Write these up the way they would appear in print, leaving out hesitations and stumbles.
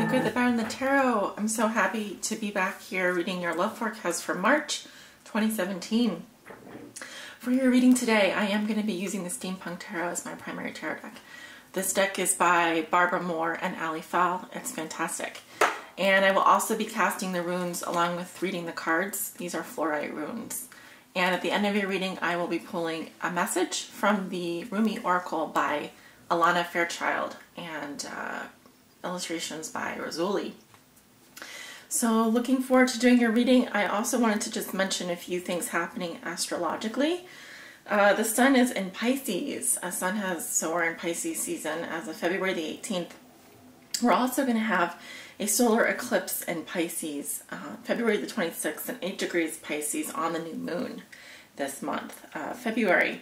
good, the bad, and the tarot. I'm so happy to be back here reading your love forecast for March 2017. For your reading today, I am going to be using the Steampunk Tarot as my primary tarot deck. This deck is by Barbara Moore and Ali Fell. It's fantastic. And I will also be casting the runes along with reading the cards. These are fluorite runes. And at the end of your reading, I will be pulling a message from the Rumi Oracle by Alana Fairchild and illustrations by Razuli. So looking forward to doing your reading. I also wanted to just mention a few things happening astrologically. The sun is in Pisces. So we're in Pisces season as of February the 18th. We're also going to have a solar eclipse in Pisces, February the 26th, and 8 degrees Pisces on the new moon this month, February.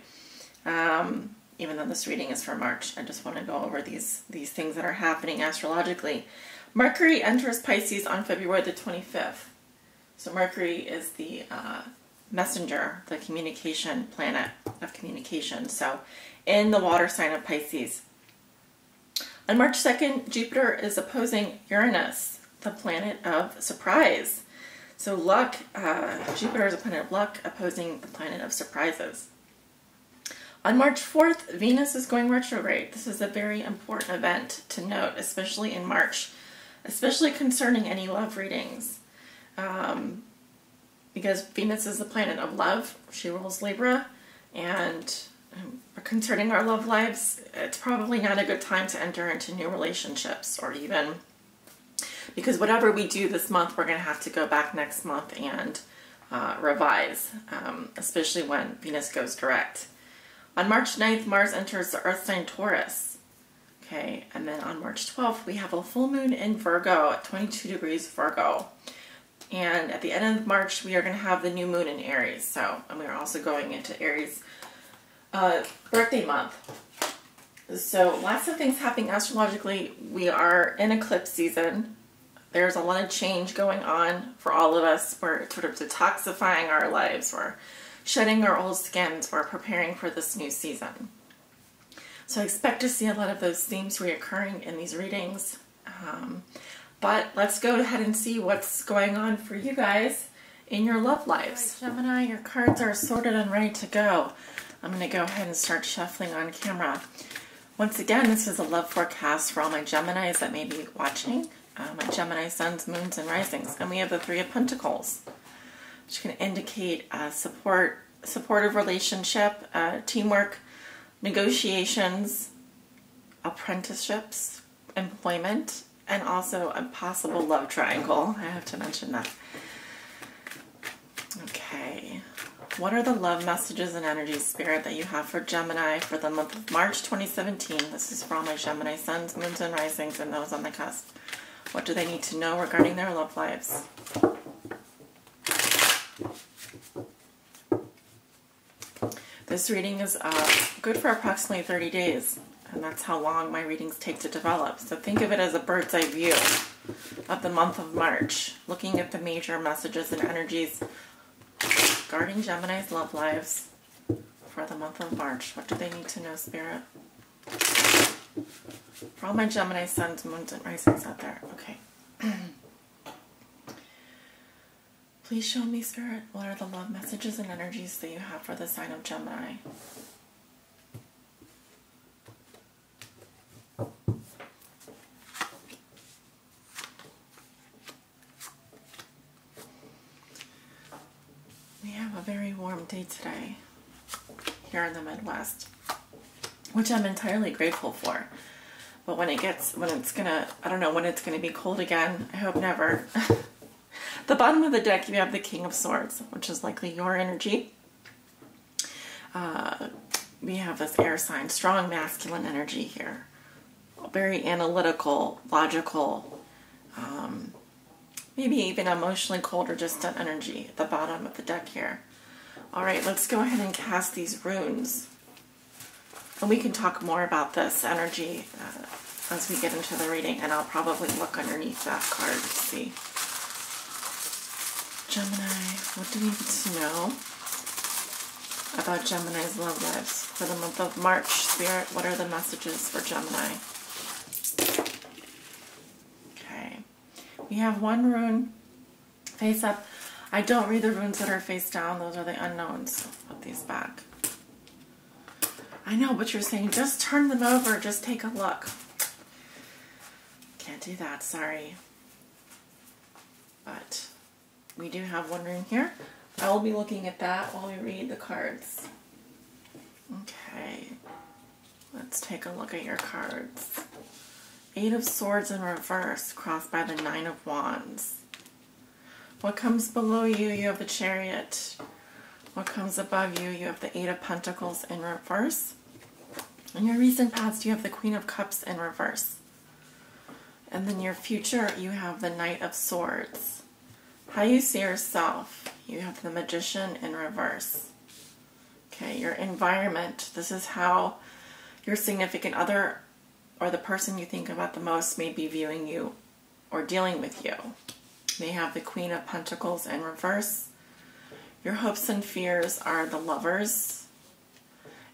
Even though this reading is for March, I just want to go over these things that are happening astrologically. Mercury enters Pisces on February the 25th. So Mercury is the messenger, the communication planet of communication. So in the water sign of Pisces. On March 2nd, Jupiter is opposing Uranus, the planet of surprise. So luck, Jupiter is a planet of luck opposing the planet of surprises. On March 4th, Venus is going retrograde. This is a very important event to note, especially in March, especially concerning any love readings. Because Venus is the planet of love. She rules Libra, and concerning our love lives, it's probably not a good time to enter into new relationships, or even because whatever we do this month, we're going to have to go back next month and revise, especially when Venus goes direct. On March 9th, Mars enters the Earth sign Taurus. Okay, and then on March 12th, we have a full moon in Virgo at 22 degrees Virgo. And at the end of March, we are going to have the new moon in Aries. So, and we are also going into Aries birthday month. So lots of things happening astrologically. We are in eclipse season. There's a lot of change going on for all of us. We're sort of detoxifying our lives. We're shedding our old skins. We're preparing for this new season. So I expect to see a lot of those themes reoccurring in these readings. But let's go ahead and see what's going on for you guys in your love lives. Right, Gemini, your cards are sorted and ready to go. I'm going to go ahead and start shuffling on camera. Once again, this is a love forecast for all my Geminis that may be watching. My Gemini suns, moons, and risings. And we have the Three of Pentacles, which can indicate supportive relationship, teamwork, negotiations, apprenticeships, employment, and also a possible love triangle. I have to mention that. Okay. What are the love messages and energy, Spirit, that you have for Gemini for the month of March 2017? This is for all my Gemini suns, moons, and risings, and those on the cusp. What do they need to know regarding their love lives? This reading is good for approximately 30 days, and that's how long my readings take to develop. So think of it as a bird's eye view of the month of March, looking at the major messages and energies regarding Gemini's love lives for the month of March. What do they need to know, Spirit? For all my Gemini suns, moons, and risings out there. Okay. Please show me, Spirit, what are the love messages and energies that you have for the sign of Gemini? We have a very warm day today here in the Midwest, which I'm entirely grateful for. But when it's gonna, I don't know when it's gonna be cold again. I hope never. The bottom of the deck, you have the King of Swords, which is likely your energy. We have this air sign, strong masculine energy here. Very analytical, logical, maybe even emotionally cold or distant energy at the bottom of the deck here. All right, let's go ahead and cast these runes. And we can talk more about this energy as we get into the reading, and I'll probably look underneath that card to see. Gemini, what do we need to know about Gemini's love lives for the month of March? Spirit, what are the messages for Gemini? Okay. We have one rune face up. I don't read the runes that are face down. Those are the unknowns. Put these back. I know, but you're saying just turn them over. Just take a look. Can't do that. Sorry. But we do have one rune here. I will be looking at that while we read the cards. Okay. Let's take a look at your cards. Eight of Swords in reverse, crossed by the Nine of Wands. What comes below you? You have the Chariot. What comes above you? You have the Eight of Pentacles in reverse. In your recent past, you have the Queen of Cups in reverse. And then your future, you have the Knight of Swords. How you see yourself, you have the Magician in reverse. Okay, your environment, this is how your significant other or the person you think about the most may be viewing you or dealing with you. They have the Queen of Pentacles in reverse. Your hopes and fears are the Lovers.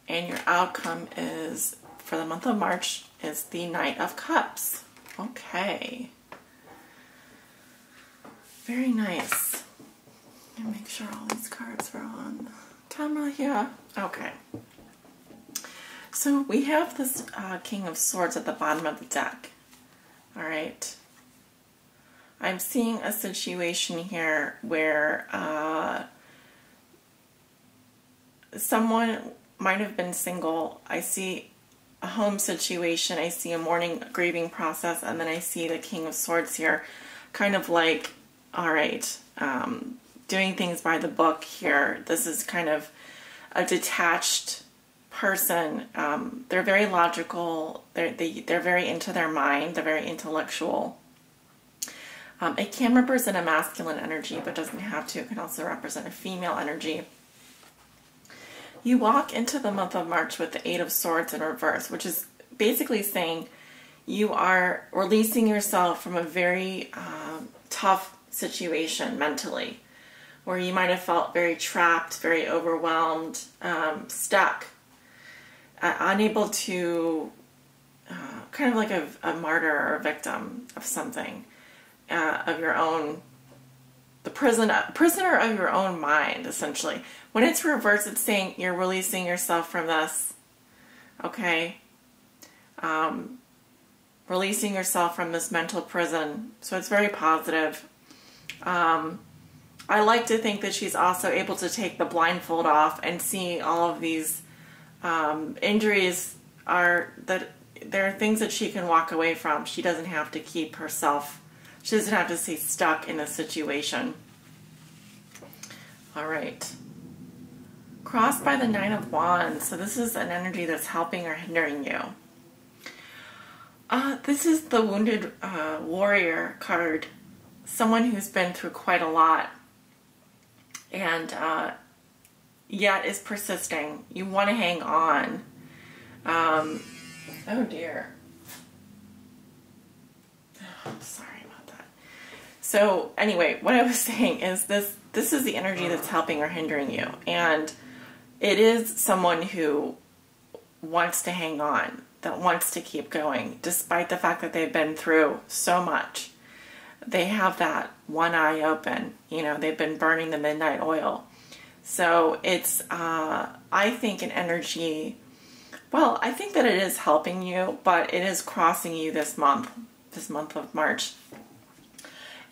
And your outcome is, for the month of March, is the Knight of Cups. Okay. Very nice. Let me make sure all these cards are on camera here. Okay. So we have this King of Swords at the bottom of the deck. All right. I'm seeing a situation here where someone might have been single. I see a home situation. I see a mourning, grieving process, and then I see the King of Swords here, kind of like, all right, doing things by the book here. This is kind of a detached person. They're very logical. They're very into their mind. They're very intellectual. It can represent a masculine energy, but doesn't have to. It can also represent a female energy. You walk into the month of March with the Eight of Swords in reverse, which is basically saying you are releasing yourself from a very tough situation mentally, where you might have felt very trapped, very overwhelmed, stuck, unable to, kind of like a martyr or a victim of something, of your own, the prisoner of your own mind, essentially. When it's reversed, it's saying you're releasing yourself from this, okay? Releasing yourself from this mental prison. So it's very positive. I like to think that she's also able to take the blindfold off and see all of these injuries that there are things that she can walk away from. She doesn't have to keep herself, she doesn't have to stay stuck in a situation. All right. Crossed by the Nine of Wands. So this is an energy that's helping or hindering you. This is the Wounded Warrior card. Someone who's been through quite a lot and yet is persisting. You want to hang on. Oh dear. Oh, I'm sorry about that. So anyway, what I was saying is this is the energy that's helping or hindering you. And it is someone who wants to hang on, that wants to keep going, despite the fact that they've been through so much. They have that one eye open. You know, they've been burning the midnight oil. So it's, I think, an energy, well, I think that it is helping you, but it is crossing you this month of March.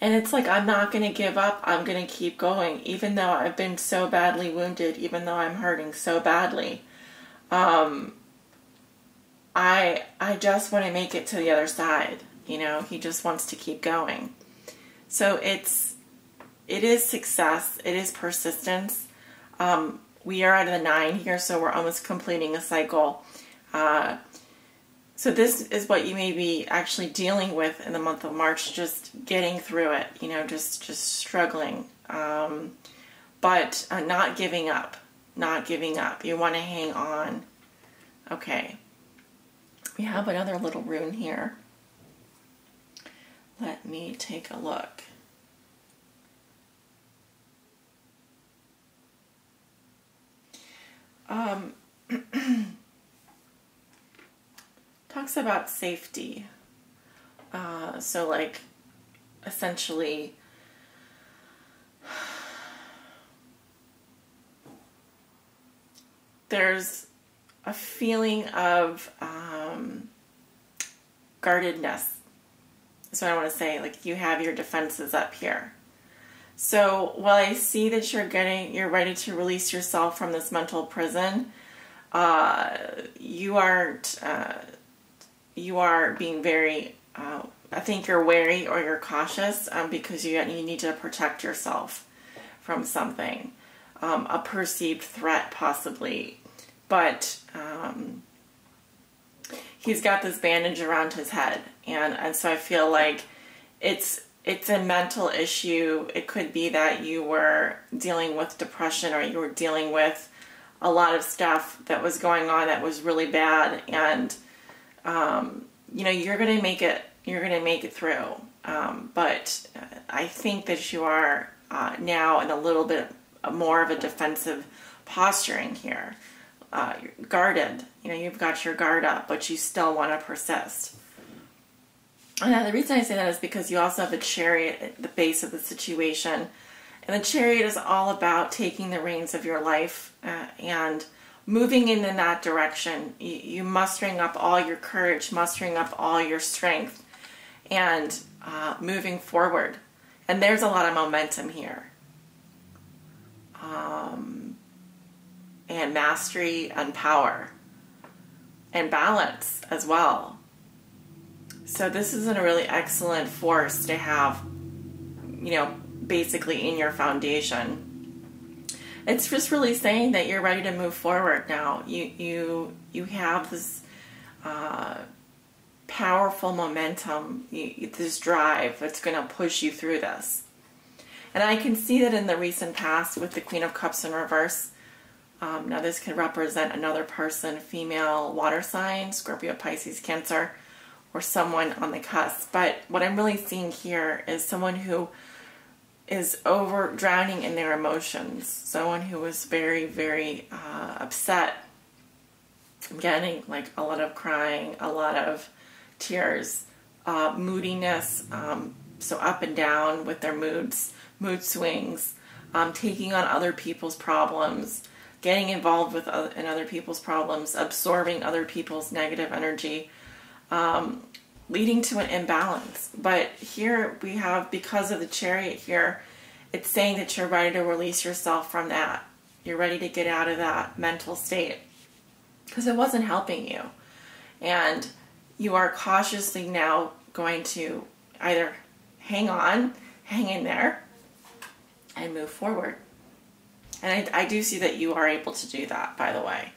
And it's like, I'm not going to give up. I'm going to keep going, even though I've been so badly wounded, even though I'm hurting so badly. I just want to make it to the other side. You know, he just wants to keep going. So it is success. It is persistence. We are at the 9 here, so we're almost completing a cycle. So this is what you may be actually dealing with in the month of March, just getting through it, you know, just struggling, but not giving up, not giving up. You want to hang on. Okay. We have another little rune here. Let me take a look. Talks about safety. So like essentially there's a feeling of guardedness. That's what I want to say. Like, you have your defenses up here. So while I see that you're ready to release yourself from this mental prison, you are being very, I think you're wary or you're cautious because you need to protect yourself from something, a perceived threat possibly. But he's got this bandage around his head, and so I feel like it's a mental issue. It could be that you were dealing with depression, or you were dealing with a lot of stuff that was going on that was really bad, and you know, you're gonna make it. You're gonna make it through. But I think that you are now in a little bit more of a defensive posturing here. You're guarded. You know, you've got your guard up, but you still want to persist. And the reason I say that is because you also have a Chariot at the base of the situation. And the Chariot is all about taking the reins of your life and moving in that direction. You mustering up all your courage, mustering up all your strength, and moving forward. And there's a lot of momentum here. And mastery and power and balance as well. So this is a really excellent force to have, you know, basically in your foundation. It's just really saying that you're ready to move forward now. You have this powerful momentum, this drive that's going to push you through this. And I can see that in the recent past with the Queen of Cups in reverse. Now this could represent another person, female, water sign, Scorpio, Pisces, Cancer, or someone on the cusp. But what I'm really seeing here is someone who is drowning in their emotions. Someone who was very, very upset. I'm getting like a lot of crying, a lot of tears, moodiness, so up and down with their moods, mood swings, taking on other people's problems, getting involved in other people's problems, absorbing other people's negative energy, leading to an imbalance. But here we have, because of the Chariot here, it's saying that you're ready to release yourself from that. You're ready to get out of that mental state because it wasn't helping you. And you are cautiously now going to either hang in there, and move forward. And I do see that you are able to do that, by the way.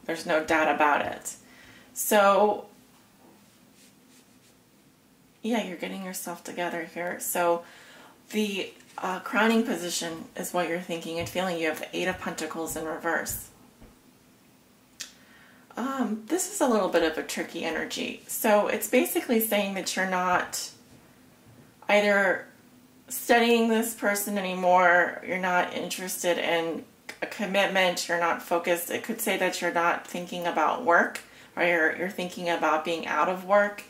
There's no doubt about it. So, yeah, you're getting yourself together here. So the crowning position is what you're thinking and feeling. You have the Eight of Pentacles in reverse. This is a little bit of a tricky energy. So it's basically saying that you're not either studying this person anymore, you're not interested in a commitment, you're not focused. It could say that you're not thinking about work, or you're thinking about being out of work,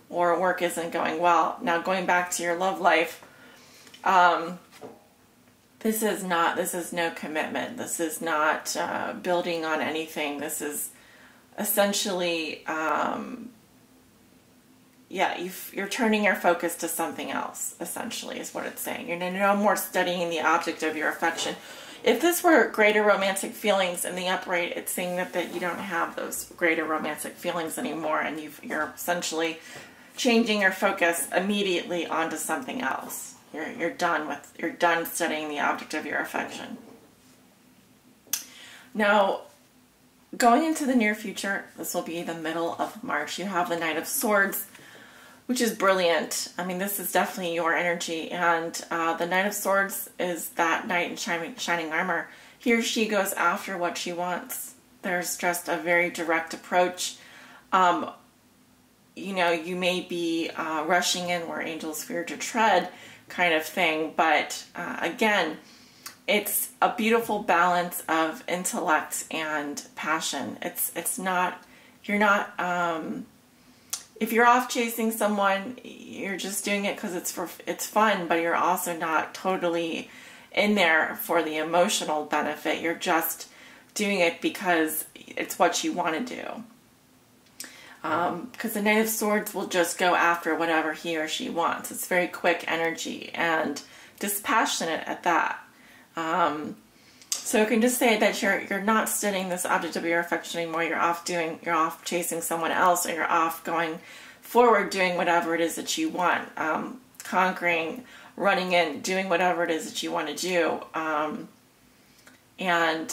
or work isn't going well. Now, going back to your love life, this is no commitment. This is not building on anything. This is essentially, you're turning your focus to something else, essentially, is what it's saying. You're no more studying the object of your affection. If this were greater romantic feelings in the upright, it's saying that you don't have those greater romantic feelings anymore, and you're essentially changing your focus immediately onto something else. You're done studying the object of your affection. Now, going into the near future, this will be the middle of March. You have the Knight of Swords, which is brilliant. I mean, this is definitely your energy. And the Knight of Swords is that knight in shining armor. He or she goes after what she wants. There's just a very direct approach. You know, you may be rushing in where angels fear to tread kind of thing. But again, it's a beautiful balance of intellect and passion. It's not, you're not if you're off chasing someone, you're just doing it because it's fun, but you're also not totally in there for the emotional benefit. You're just doing it because it's what you want to do. Because the Knight of Swords will just go after whatever he or she wants. It's very quick energy and dispassionate at that. So it can just say that you're not studying this object of your affection anymore. You're off chasing someone else, or you're off going forward doing whatever it is that you want, conquering, running in, doing whatever it is that you want to do. And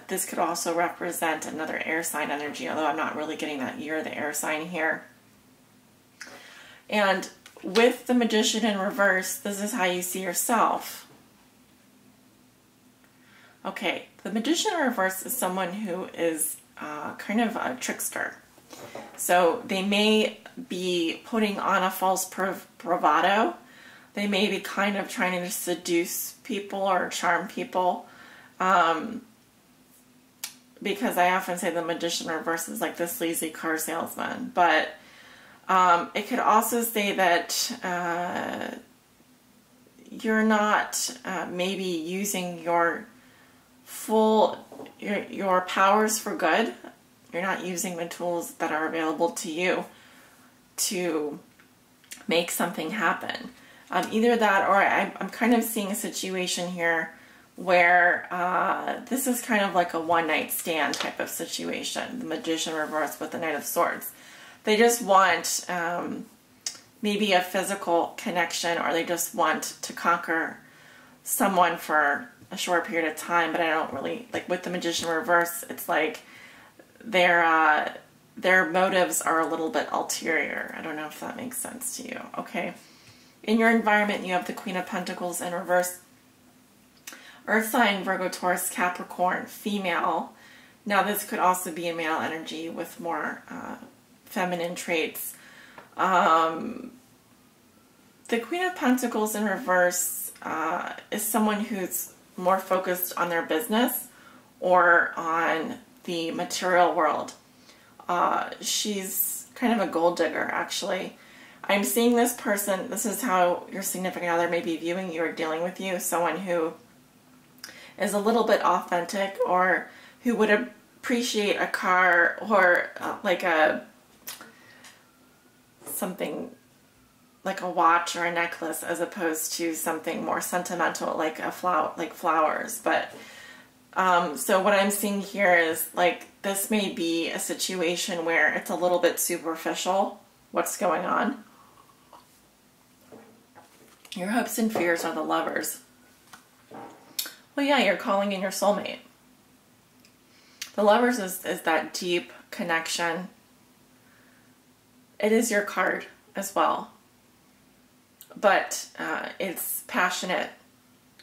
this could also represent another air sign energy, although I'm not really getting that you're the air sign here. And with the Magician in reverse, this is how you see yourself. Okay, the Magician in reverse is someone who is kind of a trickster. So they may be putting on a false bravado. They may be kind of trying to seduce people or charm people. Because I often say the Magician in reverse is like the sleazy car salesman. But it could also say that you're not maybe using your your powers for good. You're not using the tools that are available to you to make something happen. Either that, or I'm kind of seeing a situation here where this is kind of like a one-night stand type of situation. The Magician reversed with the Knight of Swords. They just want maybe a physical connection, or they just want to conquer someone for a short period of time. But I don't really, like with the Magician reverse, it's like their motives are a little bit ulterior. I don't know if that makes sense to you. Okay. In your environment, you have the Queen of Pentacles in reverse. Earth sign, Virgo, Taurus, Capricorn, female. Now this could also be a male energy with more feminine traits. The Queen of Pentacles in reverse is someone who's more focused on their business or on the material world. She's kind of a gold digger, actually. I'm seeing this person, this is how your significant other may be viewing you or dealing with you, someone who is a little bit authentic, or who would appreciate a car or like something like a watch or a necklace, as opposed to something more sentimental like a flower, like flowers. But so what I'm seeing here is like this may be a situation where it's a little bit superficial what's going on. Your hopes and fears are the Lovers. Well, yeah, you're calling in your soulmate. The Lovers is that deep connection. It is your card as well. But it's passionate,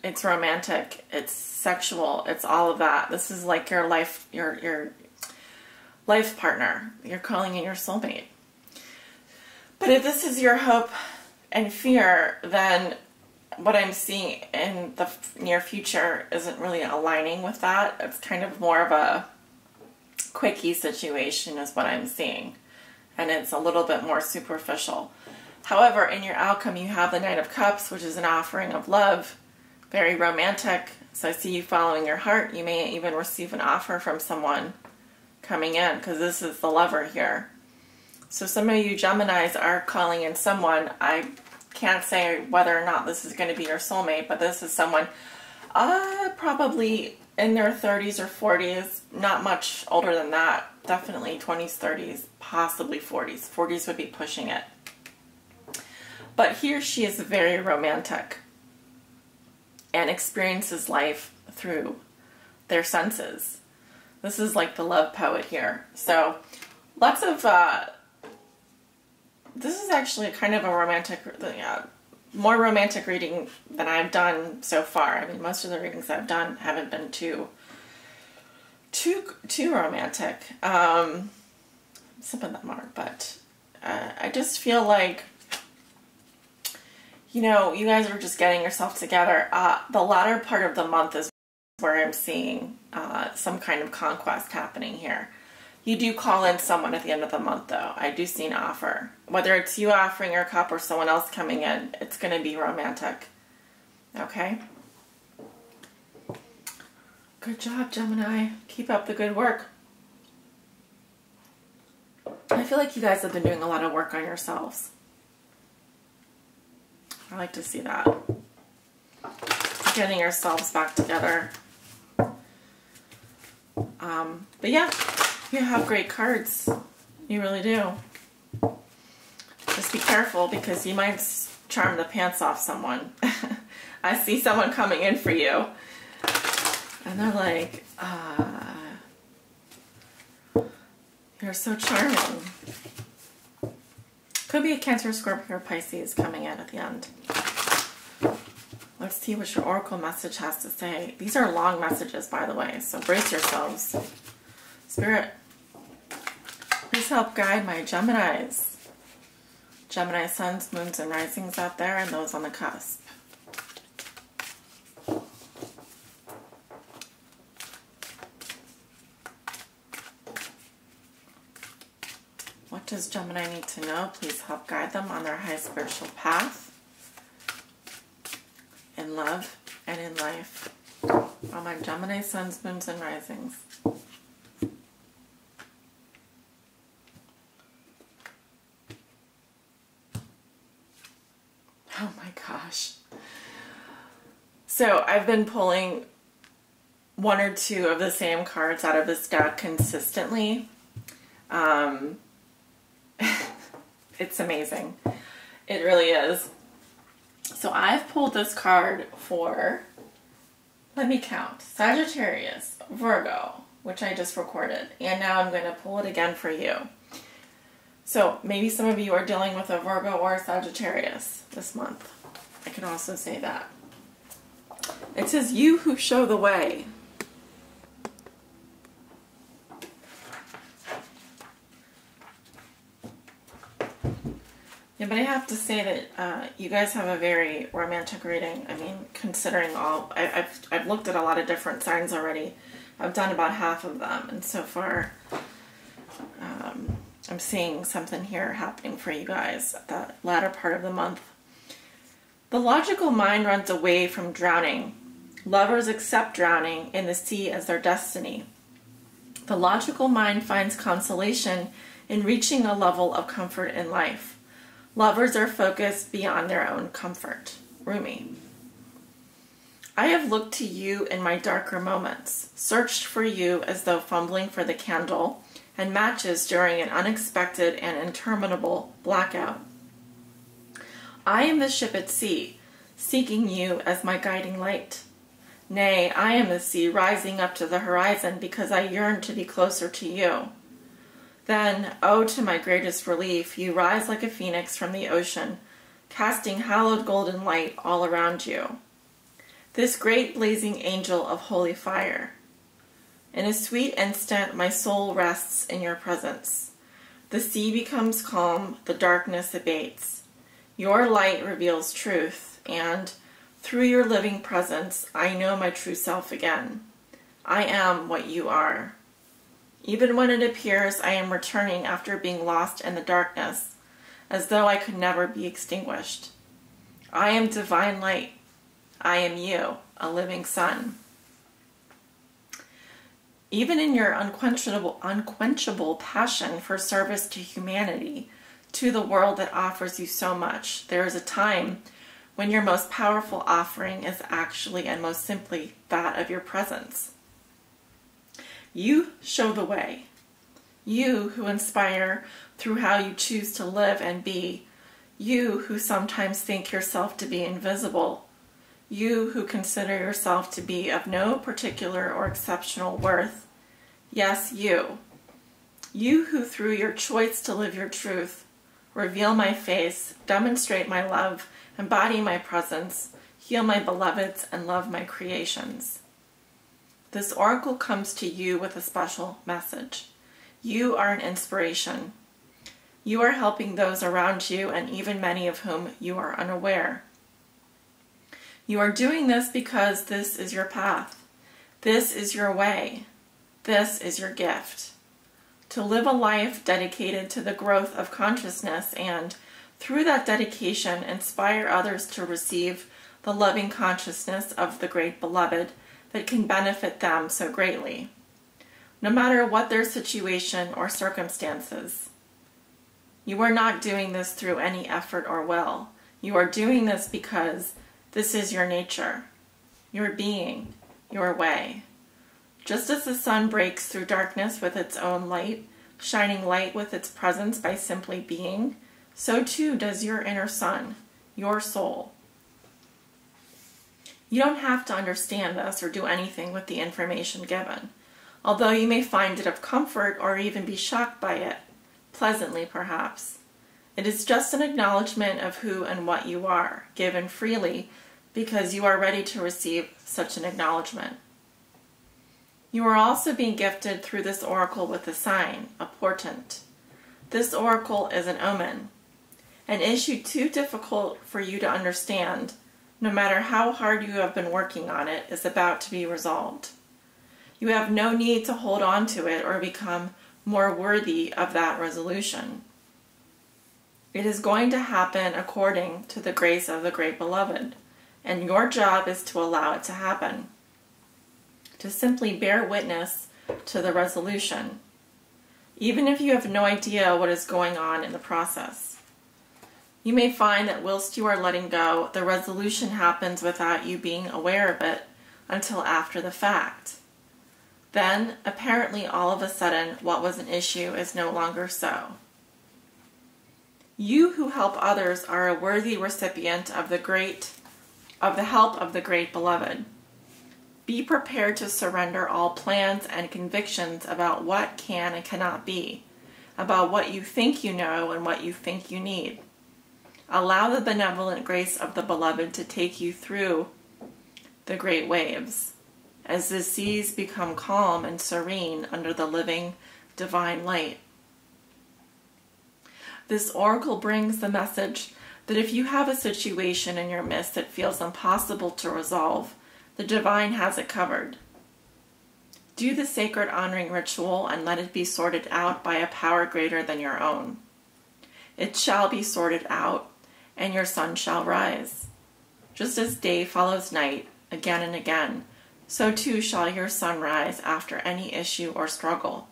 it's romantic, it's sexual, it's all of that. This is like your life partner. You're calling in your soulmate. But if this is your hope and fear, then what I'm seeing in the near future isn't really aligning with that. It's kind of more of a quickie situation is what I'm seeing. And it's a little bit more superficial. However, in your outcome, you have the Knight of Cups, which is an offering of love, very romantic. So I see you following your heart. You may even receive an offer from someone coming in, because this is the Lover here. So some of you Geminis are calling in someone. I can't say whether or not this is going to be your soulmate, but this is someone probably in their 30s or 40s, not much older than that. Definitely 20s, 30s, possibly 40s. 40s would be pushing it. But he or she is very romantic and experiences life through their senses. This is like the love poet here. So lots of, this is actually kind of a romantic, more romantic reading than I've done so far. I mean, most of the readings I've done haven't been too romantic. Some of them are, but I just feel like, you know, you guys are just getting yourself together. The latter part of the month is where I'm seeing some kind of conquest happening here. You do call in someone at the end of the month, though. I do see an offer. Whether it's you offering your cup or someone else coming in, it's going to be romantic. Okay? Good job, Gemini. Keep up the good work. I feel like you guys have been doing a lot of work on yourselves. I like to see that. Getting yourselves back together. But yeah, you have great cards. You really do. Just be careful because you might charm the pants off someone. I see someone coming in for you. And they're like, you're so charming. Could be a Cancer, Scorpio, or Pisces coming in at the end. Let's see what your oracle message has to say. These are long messages, by the way, so brace yourselves. Spirit, please help guide my Geminis. Gemini suns, moons, and risings out there, and those on the cusp. What does Gemini need to know? Please help guide them on their high spiritual path, in love and in life. All my Gemini suns, moons, and risings. Oh my gosh. So I've been pulling one or two of the same cards out of this deck consistently. It's amazing. It really is. So I've pulled this card for, let me count, Sagittarius, Virgo, which I just recorded, and now I'm going to pull it again for you. So maybe some of you are dealing with a Virgo or a Sagittarius this month. I can also say that. It says, you who show the way. Yeah, but I have to say that you guys have a very romantic reading. I mean, considering all, I've looked at a lot of different signs already. I've done about half of them, and so far I'm seeing something here happening for you guys at the latter part of the month. The logical mind runs away from drowning. Lovers accept drowning in the sea as their destiny. The logical mind finds consolation in reaching a level of comfort in life. Lovers are focused beyond their own comfort. Rumi. I have looked to you in my darker moments, searched for you as though fumbling for the candle and matches during an unexpected and interminable blackout. I am the ship at sea, seeking you as my guiding light. Nay, I am the sea rising up to the horizon because I yearn to be closer to you. Then, oh, to my greatest relief, you rise like a phoenix from the ocean, casting hallowed golden light all around you. This great blazing angel of holy fire. In a sweet instant, my soul rests in your presence. The sea becomes calm, the darkness abates. Your light reveals truth, and through your living presence, I know my true self again. I am what you are. Even when it appears I am returning after being lost in the darkness, as though I could never be extinguished. I am divine light. I am you, a living sun. Even in your unquenchable passion for service to humanity, to the world that offers you so much, there is a time when your most powerful offering is actually and most simply that of your presence. You show the way. You who inspire through how you choose to live and be. You who sometimes think yourself to be invisible. You who consider yourself to be of no particular or exceptional worth. Yes, you. You who through your choice to live your truth, reveal my face, demonstrate my love, embody my presence, heal my beloveds, and love my creations. This oracle comes to you with a special message. You are an inspiration. You are helping those around you, and even many of whom you are unaware. You are doing this because this is your path. This is your way. This is your gift. to live a life dedicated to the growth of consciousness and, through that dedication, inspire others to receive the loving consciousness of the great beloved that can benefit them so greatly, no matter what their situation or circumstances. You are not doing this through any effort or will. You are doing this because this is your nature, your being, your way. Just as the sun breaks through darkness with its own light, shining light with its presence by simply being, so too does your inner sun, your soul. You don't have to understand this or do anything with the information given, although you may find it of comfort or even be shocked by it, pleasantly perhaps. It is just an acknowledgement of who and what you are, given freely because you are ready to receive such an acknowledgement. You are also being gifted through this oracle with a sign, a portent. This oracle is an omen, an issue too difficult for you to understand, no matter how hard you have been working on it, is about to be resolved. You have no need to hold on to it or become more worthy of that resolution. It is going to happen according to the grace of the great beloved, and your job is to allow it to happen, to simply bear witness to the resolution, even if you have no idea what is going on in the process. You may find that whilst you are letting go, the resolution happens without you being aware of it until after the fact. Then, apparently all of a sudden, what was an issue is no longer so. You who help others are a worthy recipient of the help of the great beloved. Be prepared to surrender all plans and convictions about what can and cannot be, about what you think you know and what you think you need. Allow the benevolent grace of the beloved to take you through the great waves, as the seas become calm and serene under the living divine light. This oracle brings the message that if you have a situation in your midst that feels impossible to resolve, the divine has it covered. Do the sacred honoring ritual and let it be sorted out by a power greater than your own. It shall be sorted out, and your sun shall rise. Just as day follows night, again and again, so too shall your sun rise after any issue or struggle.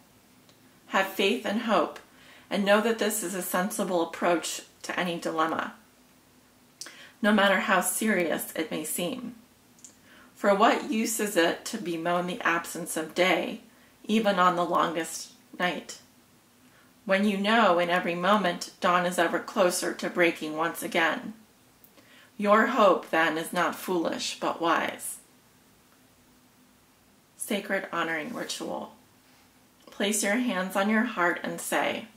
Have faith and hope, and know that this is a sensible approach to any dilemma, no matter how serious it may seem. For what use is it to bemoan the absence of day, even on the longest night, when you know in every moment dawn is ever closer to breaking once again? Your hope, then, is not foolish, but wise. Sacred honoring ritual. Place your hands on your heart and say,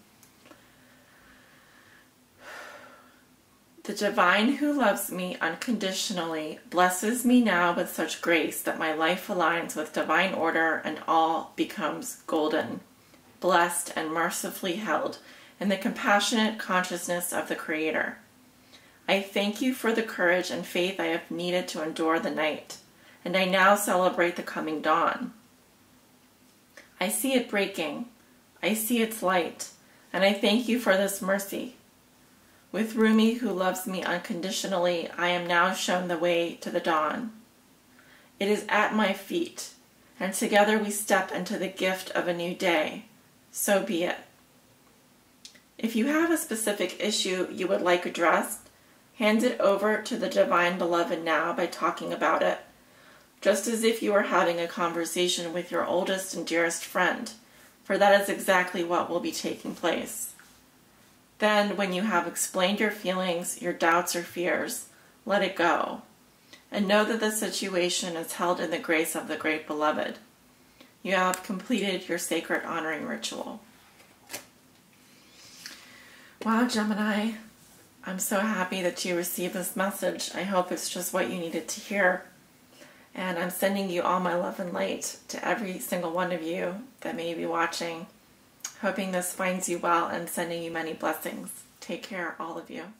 "The divine who loves me unconditionally blesses me now with such grace that my life aligns with divine order and all becomes golden, blessed and mercifully held in the compassionate consciousness of the Creator. I thank you for the courage and faith I have needed to endure the night, and I now celebrate the coming dawn. I see it breaking, I see its light, and I thank you for this mercy. With Rumi, who loves me unconditionally, I am now shown the way to the dawn. It is at my feet, and together we step into the gift of a new day. So be it." If you have a specific issue you would like addressed, hand it over to the Divine Beloved now by talking about it, just as if you were having a conversation with your oldest and dearest friend, for that is exactly what will be taking place. Then, when you have explained your feelings, your doubts or fears, let it go, and know that the situation is held in the grace of the great beloved. You have completed your sacred honoring ritual. Wow, Gemini, I'm so happy that you received this message. I hope it's just what you needed to hear. And I'm sending you all my love and light to every single one of you that may be watching. Hoping this finds you well and sending you many blessings. Take care, all of you.